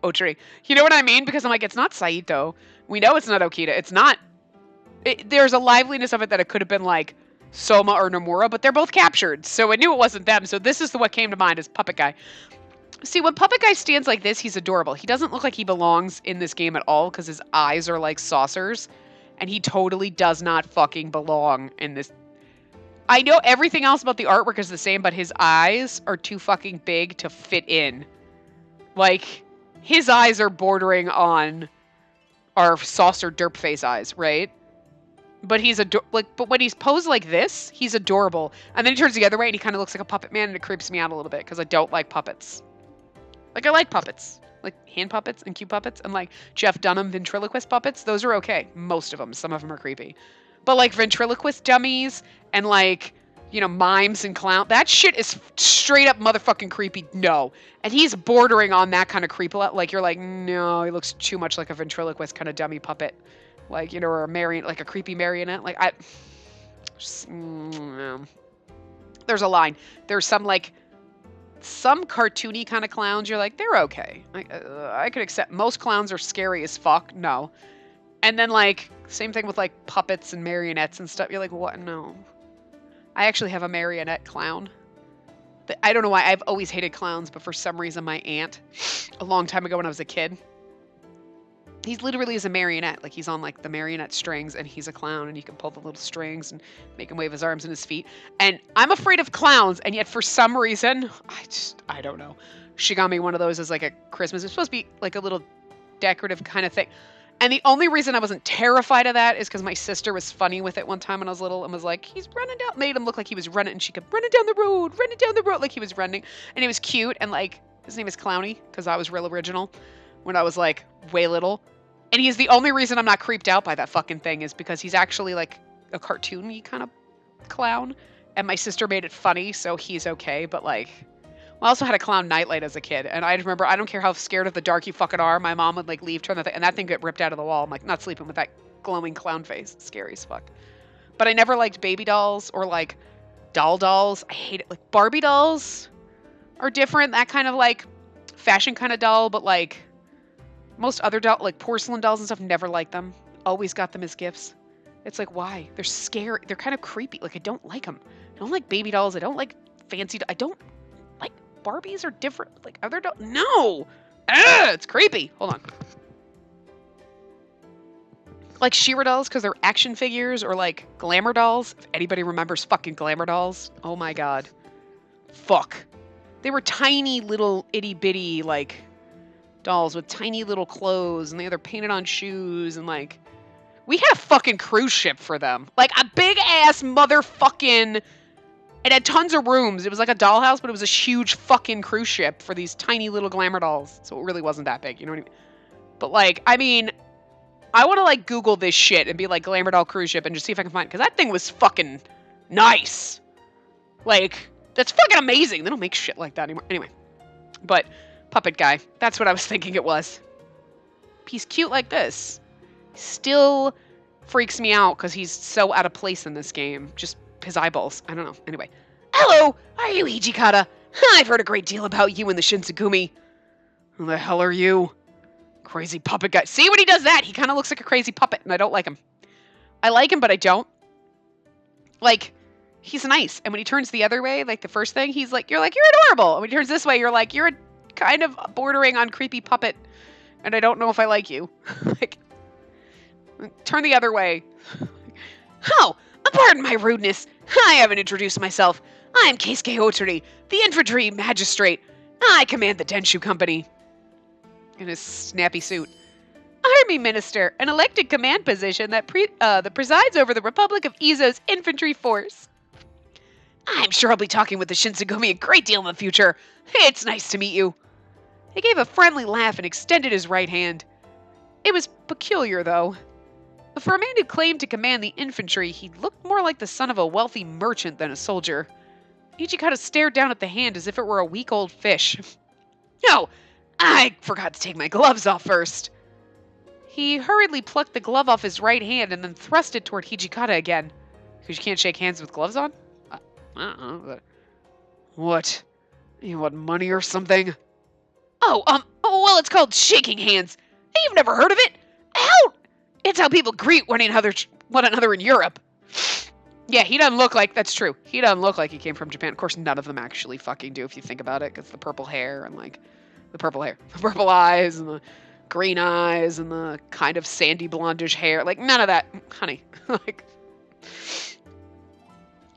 Ochiri. You know what I mean? Because I'm like, it's not Saito. We know it's not Okita. It's not. There's a liveliness of it that it could have been like Soma or Nomura, but they're both captured. So I knew it wasn't them. So this is what came to mind as Puppet Guy. See, when Puppet Guy stands like this, he's adorable. He doesn't look like he belongs in this game at all because his eyes are like saucers. And he totally does not fucking belong in this. I know everything else about the artwork is the same, but his eyes are too fucking big to fit in. Like, his eyes are bordering on our saucer derp face eyes, right? But he's but when he's posed like this, he's adorable. And then he turns the other way and he kind of looks like a puppet man, and it creeps me out a little bit because I don't like puppets. Like, I like puppets. Like hand puppets and cute puppets and like Jeff Dunham ventriloquist puppets. Those are okay. Most of them. Some of them are creepy. But like ventriloquist dummies and like, you know, mimes and clown, that shit is straight up motherfucking creepy. No. And he's bordering on that kind of creep. Like, you're like, no, he looks too much like a ventriloquist kind of dummy puppet. Like, you know, or like a creepy marionette. Like, no. There's a line. There's some like some cartoony kind of clowns, you're like, they're okay. I could accept. Most clowns are scary as fuck. No. And then, like, same thing with, like, puppets and marionettes and stuff. You're like, what? No. I actually have a marionette clown. I don't know why. I've always hated clowns, but for some reason my aunt, a long time ago when I was a kid, he literally is a marionette. Like, he's on, like, the marionette strings, and he's a clown, and you can pull the little strings and make him wave his arms and his feet. And I'm afraid of clowns, and yet for some reason, I don't know. She got me one of those as, like, a Christmas. It's supposed to be, like, a little decorative kind of thing. And the only reason I wasn't terrified of that is because my sister was funny with it one time when I was little and was like, he's running down, made him look like he was running, and she kept running down the road, like he was running. And he was cute, and, like, his name is Clowny, because I was real original when I was, like, way little. And he's the only reason I'm not creeped out by that fucking thing is because he's actually, like, a cartoony kind of clown. And my sister made it funny, so he's okay, but, like... I also had a clown nightlight as a kid, and I remember, I don't care how scared of the dark you fucking are, my mom would, like, leave, turn the thing, and that thing got ripped out of the wall. I'm like, not sleeping with that glowing clown face. Scary as fuck. But I never liked baby dolls or, like, dolls. I hate it. Like, Barbie dolls are different. That kind of, like, fashion kind of doll, but, like, most other like, porcelain dolls and stuff, never liked them. Always got them as gifts. It's like, why? They're scary. They're kind of creepy. Like, I don't like them. I don't like baby dolls. I don't like fancy I don't... Barbies are different. Like, other dolls? No! It's creepy. Hold on. Like She-Ra dolls because they're action figures, or like glamour dolls. If anybody remembers fucking glamour dolls. Oh my god. Fuck. They were tiny little itty bitty, like, dolls with tiny little clothes, and they had painted on shoes, and, like, we had a fucking cruise ship for them. Like, a big ass motherfucking... It had tons of rooms. It was like a dollhouse, but it was a huge fucking cruise ship for these tiny little glamour dolls. So it really wasn't that big, you know what I mean? But, like, I mean, I want to, like, Google this shit and be like, glamour doll cruise ship and just see if I can find it. Because that thing was fucking nice. Like, that's fucking amazing. They don't make shit like that anymore. Anyway. But, puppet guy. That's what I was thinking it was. He's cute like this. Still freaks me out because he's so out of place in this game. Just... his eyeballs. I don't know. Anyway. Hello! Are you Hijikata? I've heard a great deal about you and the Shinsengumi. Who the hell are you? Crazy puppet guy. See, when he does that, he kind of looks like a crazy puppet, and I don't like him. I like him, but I don't. Like, he's nice. And when he turns the other way, like the first thing, he's like, you're adorable. And when he turns this way, you're like, you're a kind of bordering on creepy puppet, and I don't know if I like you. Like, turn the other way. Oh! Pardon my rudeness. I haven't introduced myself. I am Keisuke Otori, the infantry magistrate. I command the Denshu Company. In his snappy suit. Army Minister, an elected command position that presides over the Republic of Izo's infantry force. I'm sure I'll be talking with the Shinsengumi a great deal in the future. It's nice to meet you. He gave a friendly laugh and extended his right hand. It was peculiar, though. For a man who claimed to command the infantry, he looked more like the son of a wealthy merchant than a soldier. Hijikata stared down at the hand as if it were a week-old fish. No, I forgot to take my gloves off first. He hurriedly plucked the glove off his right hand and then thrust it toward Hijikata again. Because you can't shake hands with gloves on? What? You want money or something? Oh, well, it's called shaking hands. You've never heard of it? Out! It's how people greet one another in Europe. Yeah, he doesn't look like... That's true. He doesn't look like he came from Japan. Of course, none of them actually fucking do, if you think about it. Because the purple hair and, like... The purple hair. The purple eyes and the green eyes and the kind of sandy blondish hair. Like, none of that. Honey. Like...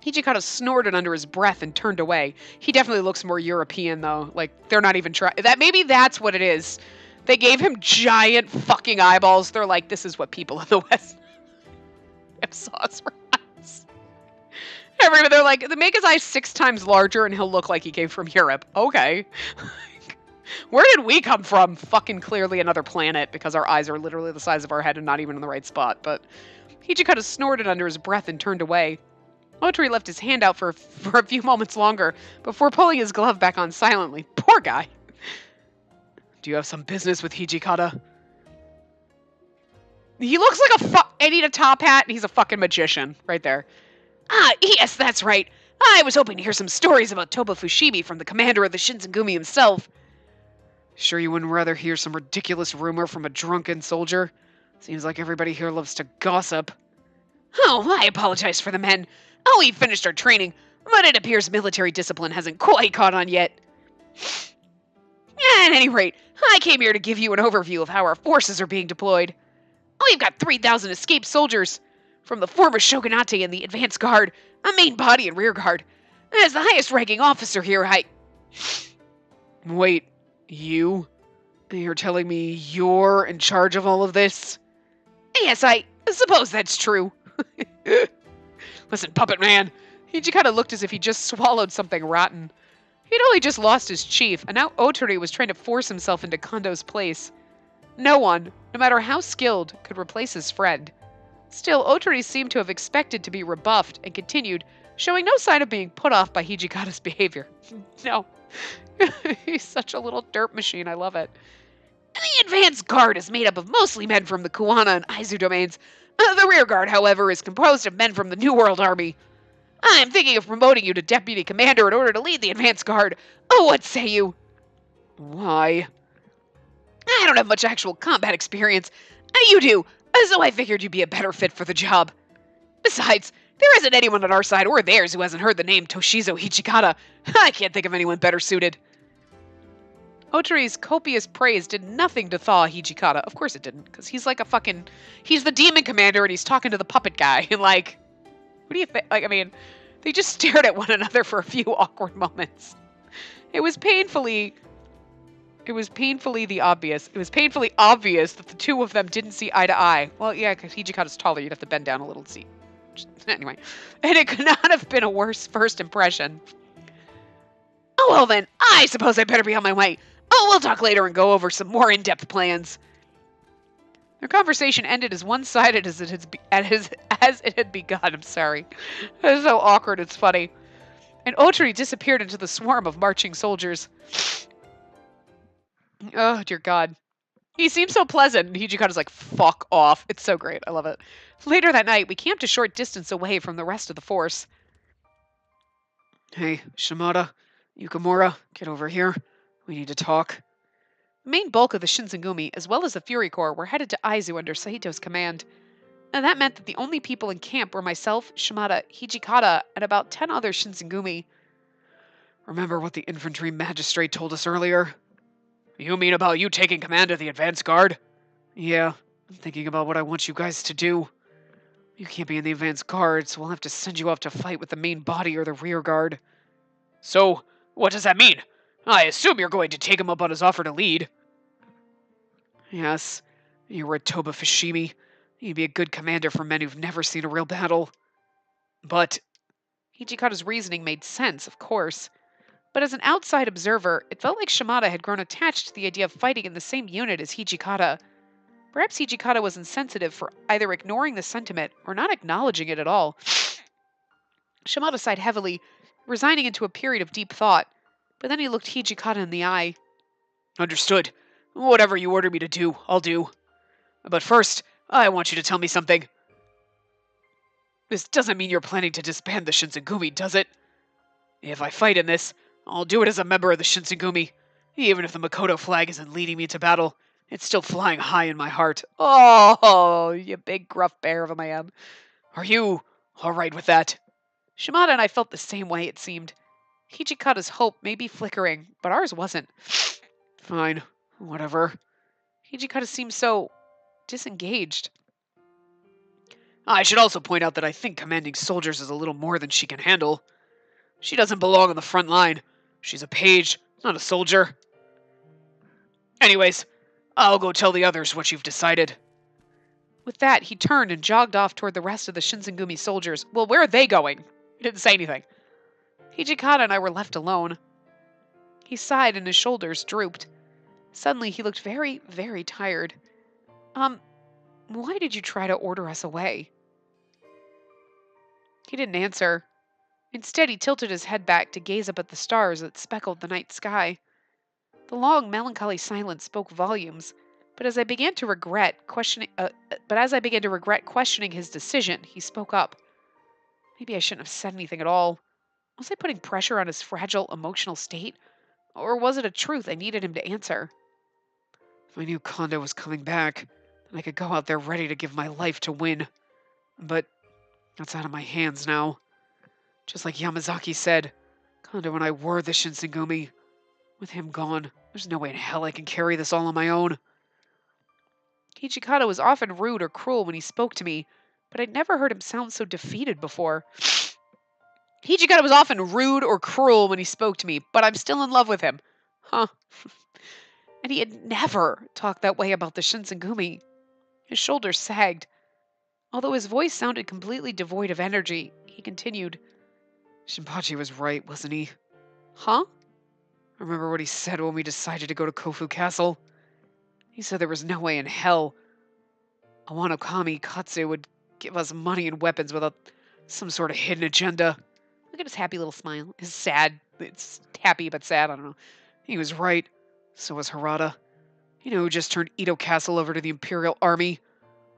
Hijikata snorted under his breath and turned away. He definitely looks more European, though. Like, they're not even trying... Maybe that's what it is. They gave him giant fucking eyeballs. They're like, this is what people in the West have sauce for eyes. They're like, they make his eyes 6 times larger and he'll look like he came from Europe. Okay. Where did we come from? Fucking clearly another planet, because our eyes are literally the size of our head and not even in the right spot. But Hijikata snorted under his breath and turned away. Otori left his hand out for a few moments longer before pulling his glove back on silently. Poor guy. Do you have some business with Hijikata? He looks like I need a top hat, and he's a fucking magician. Right there. Ah, yes, that's right. I was hoping to hear some stories about Toba Fushimi from the commander of the Shinsengumi himself. Sure you wouldn't rather hear some ridiculous rumor from a drunken soldier? Seems like everybody here loves to gossip. Oh, I apologize for the men. Oh, we finished our training, but it appears military discipline hasn't quite caught on yet. At any rate, I came here to give you an overview of how our forces are being deployed. We've got 3,000 escaped soldiers from the former shogunate and the advance guard, a main body and rear guard. As the highest ranking officer here, Wait, you? You're telling me you're in charge of all of this? Yes, I suppose that's true. Listen, Puppet Man. He kind of looked as if he just swallowed something rotten. He'd only just lost his chief, and now Otori was trying to force himself into Kondo's place. No one, no matter how skilled, could replace his friend. Still, Otori seemed to have expected to be rebuffed and continued, showing no sign of being put off by Hijikata's behavior. No. He's such a little dirt machine, I love it. The advance guard is made up of mostly men from the Kuwana and Aizu domains. The rear guard, however, is composed of men from the New World Army. I'm thinking of promoting you to deputy commander in order to lead the advance guard. Oh, what say you? Why? I don't have much actual combat experience. You do, so I figured you'd be a better fit for the job. Besides, there isn't anyone on our side or theirs who hasn't heard the name Toshizo Hijikata. I can't think of anyone better suited. Otori's copious praise did nothing to thaw Hijikata. Of course it didn't, because he's like a fucking... He's the demon commander and he's talking to the puppet guy. And like, what do you think? Like, I mean, they just stared at one another for a few awkward moments. It was painfully obvious that the two of them didn't see eye to eye. Well, yeah, because Hijikata's taller, you'd have to bend down a little to see. Anyway, and it could not have been a worse first impression. Oh, well then, I suppose I better be on my way. Oh, we'll talk later and go over some more in-depth plans. Their conversation ended as one-sided as it had begun. I'm sorry. It's so awkward, it's funny. And Otori disappeared into the swarm of marching soldiers. Oh, dear God. He seems so pleasant, and Hijikata's like, fuck off. It's so great. I love it. Later that night, we camped a short distance away from the rest of the force. Hey, Shimada, Yukimura, get over here. We need to talk. The main bulk of the Shinsengumi, as well as the Fury Corps, were headed to Aizu under Saito's command. And that meant that the only people in camp were myself, Shimada, Hijikata, and about 10 other Shinsengumi. Remember what the infantry magistrate told us earlier? You mean about you taking command of the advance guard? Yeah, I'm thinking about what I want you guys to do. You can't be in the advance guard, so we'll have to send you off to fight with the main body or the rear guard. So, what does that mean? I assume you're going to take him up on his offer to lead. Yes, you were at Toba Fushimi. You'd be a good commander for men who've never seen a real battle. But Hijikata's reasoning made sense, of course. But as an outside observer, it felt like Shimada had grown attached to the idea of fighting in the same unit as Hijikata. Perhaps Hijikata was insensitive for either ignoring the sentiment or not acknowledging it at all. Shimada sighed heavily, resigning into a period of deep thought, but then he looked Hijikata in the eye. Understood. Whatever you order me to do, I'll do. But first, I want you to tell me something. This doesn't mean you're planning to disband the Shinsengumi, does it? If I fight in this, I'll do it as a member of the Shinsengumi. Even if the Makoto flag isn't leading me to battle, it's still flying high in my heart. Oh, you big gruff bear of a man. Are you all right with that? Shimada and I felt the same way, it seemed. Hijikata's hope may be flickering, but ours wasn't. Fine, whatever. Hijikata seemed so disengaged. I should also point out that I think commanding soldiers is a little more than she can handle. She doesn't belong on the front line. She's a page, not a soldier. Anyways, I'll go tell the others what you've decided. With that, he turned and jogged off toward the rest of the Shinsengumi soldiers. Well, where are they going? He didn't say anything. Hijikata and I were left alone. He sighed and his shoulders drooped. Suddenly, he looked very, very tired. Why did you try to order us away? He didn't answer. Instead, he tilted his head back to gaze up at the stars that speckled the night sky. The long, melancholy silence spoke volumes, but as I began to regret questioning his decision, he spoke up. Maybe I shouldn't have said anything at all. Was I putting pressure on his fragile emotional state? Or was it a truth I needed him to answer? If I knew Kondo was coming back, then I could go out there ready to give my life to win. But that's out of my hands now. Just like Yamazaki said, Kondo and I were the Shinsengumi. With him gone, there's no way in hell I can carry this all on my own. Hichikata was often rude or cruel when he spoke to me, but I'd never heard him sound so defeated before. Hichikata was often rude or cruel when he spoke to me, but I'm still in love with him. Huh. And he had never talked that way about the Shinsengumi. His shoulders sagged. Although his voice sounded completely devoid of energy, he continued, Shinpachi was right, wasn't he? Huh? Remember what he said when we decided to go to Kofu Castle? He said there was no way in hell Awano Kami Katsu would give us money and weapons without some sort of hidden agenda. Look at his happy little smile. His sad. It's happy but sad. I don't know. He was right. So was Harada. You know who just turned Ito Castle over to the Imperial Army?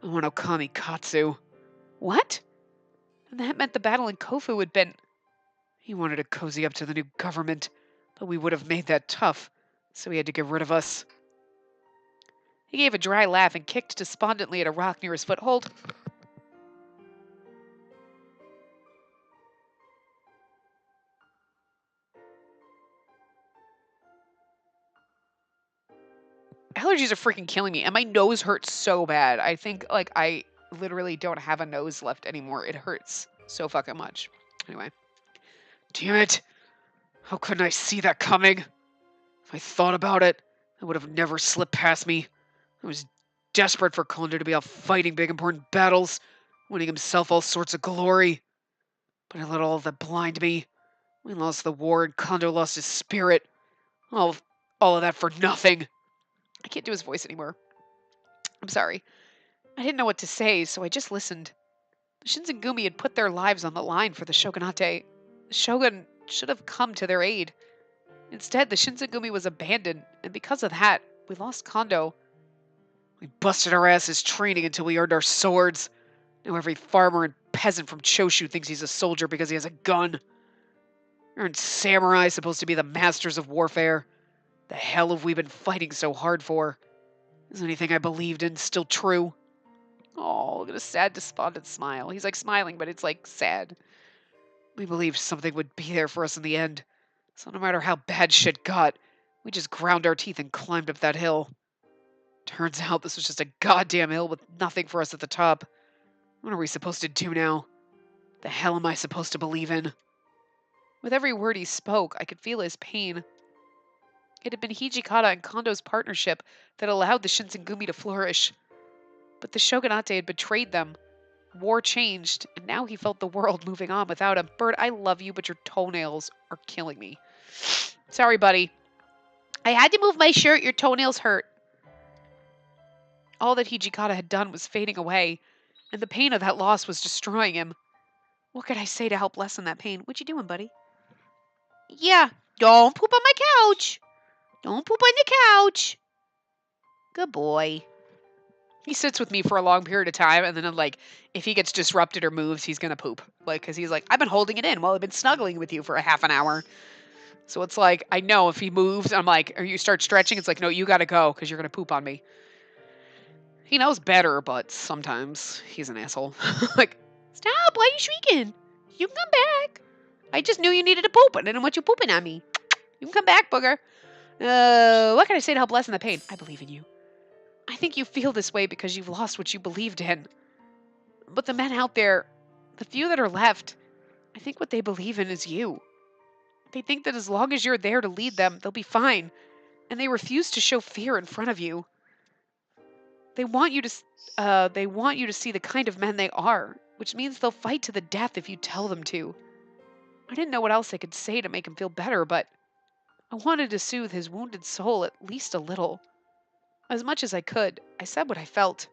Awano Kami Katsu. What? And that meant the battle in Kofu had been... He wanted to cozy up to the new government, but we would have made that tough, so he had to get rid of us. He gave a dry laugh and kicked despondently at a rock near his foothold. Allergies are freaking killing me, and my nose hurts so bad. I think, I literally don't have a nose left anymore. It hurts so fucking much. Anyway. Damn it. How couldn't I see that coming? If I thought about it, it would have never slipped past me. I was desperate for Kondo to be out fighting big important battles, winning himself all sorts of glory. But I let all of that blind me. We lost the war and Kondo lost his spirit. All of that for nothing. I can't do his voice anymore. I'm sorry. I didn't know what to say, so I just listened. The Shinsengumi had put their lives on the line for the shogunate. The shogun should have come to their aid. Instead, the Shinsengumi was abandoned, and because of that, we lost Kondo. We busted our asses training until we earned our swords. Now every farmer and peasant from Choshu thinks he's a soldier because he has a gun. Aren't samurai supposed to be the masters of warfare? The hell have we been fighting so hard for? Is anything I believed in still true? Oh, look at a sad, despondent smile. He's smiling, but it's sad. We believed something would be there for us in the end. So no matter how bad shit got, we just ground our teeth and climbed up that hill. Turns out this was just a goddamn hill with nothing for us at the top. What are we supposed to do now? The hell am I supposed to believe in? With every word he spoke, I could feel his pain. It had been Hijikata and Kondo's partnership that allowed the Shinsengumi to flourish. But the shogunate had betrayed them. War changed, and now he felt the world moving on without him. Bird, I love you, but your toenails are killing me. Sorry, buddy. I had to move my shirt. Your toenails hurt. All that Hijikata had done was fading away, and the pain of that loss was destroying him. What could I say to help lessen that pain? What you doing, buddy? Yeah, don't poop on my couch. Don't poop on the couch. Good boy. He sits with me for a long period of time, and then if he gets disrupted or moves, he's gonna poop. Because he's I've been holding it in while I've been snuggling with you for a half an hour. So it's I know if he moves, I'm or you start stretching, it's no, you gotta go, because you're gonna poop on me. He knows better, but sometimes he's an asshole. Stop, why are you shrieking? You can come back. I just knew you needed to poop, and I didn't want you pooping on me. You can come back, booger. What can I say to help lessen the pain? I believe in you. I think you feel this way because you've lost what you believed in. But the men out there, the few that are left, I think what they believe in is you. They think that as long as you're there to lead them, they'll be fine. And they refuse to show fear in front of you. They want you to see the kind of men they are, which means they'll fight to the death if you tell them to. I didn't know what else I could say to make him feel better, but I wanted to soothe his wounded soul at least a little. As much as I could, I said what I felt.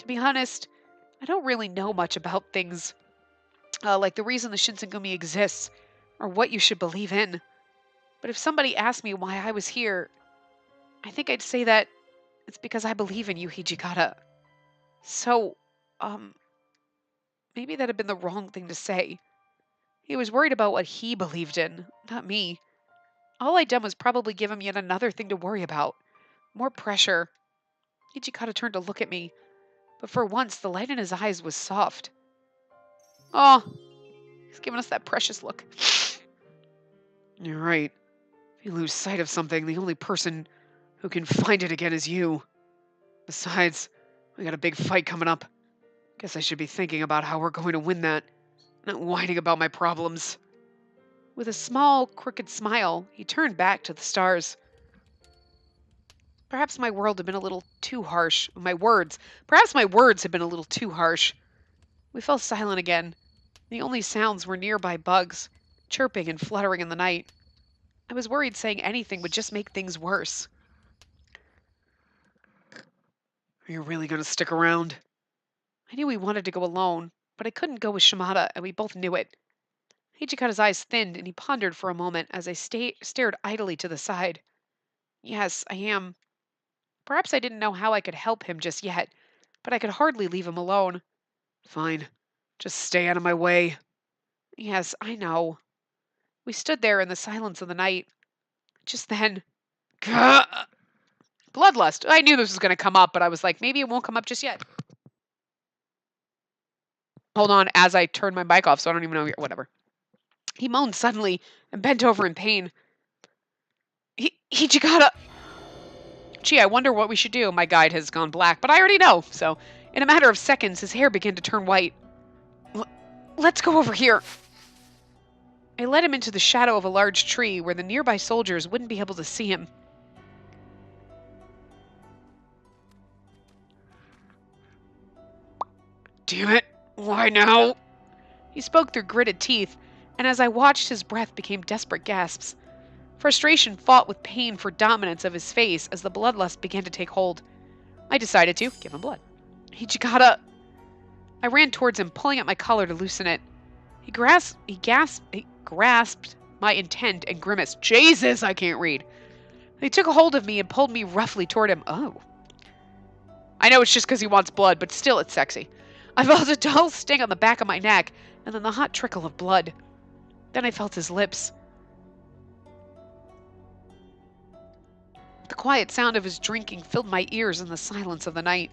To be honest, I don't really know much about things like the reason the Shinsengumi exists or what you should believe in. But if somebody asked me why I was here, I think I'd say that it's because I believe in you, Hijikata. So, maybe that had been the wrong thing to say. He was worried about what he believed in, not me. All I'd done was probably give him yet another thing to worry about. More pressure. Ichikata turned to look at me, but for once the light in his eyes was soft. Oh, he's giving us that precious look. You're right. If you lose sight of something, the only person who can find it again is you. Besides, we got a big fight coming up. Guess I should be thinking about how we're going to win that, not whining about my problems. With a small, crooked smile, he turned back to the stars. Perhaps my world had been a little too harsh. Perhaps my words had been a little too harsh. We fell silent again. The only sounds were nearby bugs, chirping and fluttering in the night. I was worried saying anything would just make things worse. Are you really going to stick around? I knew he wanted to go alone, but I couldn't go with Shimada, and we both knew it. Hichikata's eyes thinned, and he pondered for a moment as I stared idly to the side. Yes, I am. Perhaps I didn't know how I could help him just yet, but I could hardly leave him alone. Fine. Just stay out of my way. Yes, I know. We stood there in the silence of the night. Just then, bloodlust. I knew this was going to come up, but I was like, maybe it won't come up just yet. Hold on, as I turned my mic off, so I don't even know. Whatever. He moaned suddenly and bent over in pain. Hichikata! Gee, I wonder what we should do. My guide has gone black, but I already know. So, in a matter of seconds, his hair began to turn white. Let's go over here. I led him into the shadow of a large tree where the nearby soldiers wouldn't be able to see him. Damn it! Why now? He spoke through gritted teeth, and as I watched, his breath became desperate gasps. Frustration fought with pain for dominance of his face as the bloodlust began to take hold. I decided to give him blood. Hichikata! I ran towards him, pulling at my collar to loosen it. He grasped my intent and grimaced. Jesus, I can't read. He took a hold of me and pulled me roughly toward him. Oh. I know it's just because he wants blood, but still it's sexy. I felt a dull sting on the back of my neck, and then the hot trickle of blood. Then I felt his lips. The quiet sound of his drinking filled my ears in the silence of the night.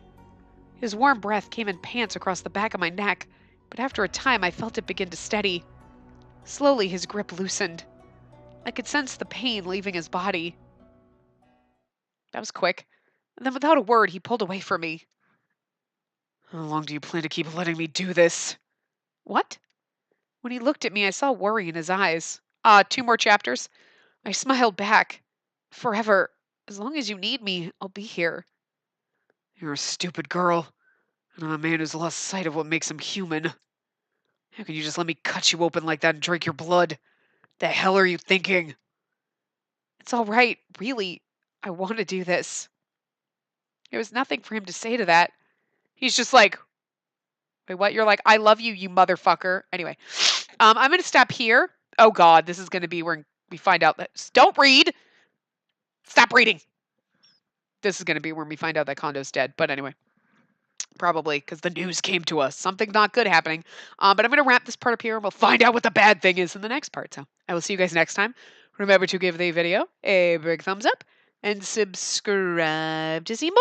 His warm breath came in pants across the back of my neck, but after a time I felt it begin to steady. Slowly his grip loosened. I could sense the pain leaving his body. That was quick. And then without a word, he pulled away from me. How long do you plan to keep letting me do this? What? When he looked at me, I saw worry in his eyes. 2 more chapters? I smiled back. Forever. As long as you need me, I'll be here. You're a stupid girl. And I'm a man who's lost sight of what makes him human. How can you just let me cut you open like that and drink your blood? The hell are you thinking? It's all right, really. I want to do this. There was nothing for him to say to that. He's just like, wait, what? You're like, I love you, you motherfucker. Anyway, I'm going to stop here. Oh, God, this is going to be where we find out that... Don't read! Stop reading! This is going to be when we find out that Kondo's dead. But anyway, probably because the news came to us. Something not good happening. But I'm going to wrap this part up here, and we'll find out what the bad thing is in the next part. So I will see you guys next time. Remember to give the video a big thumbs up and subscribe to see more.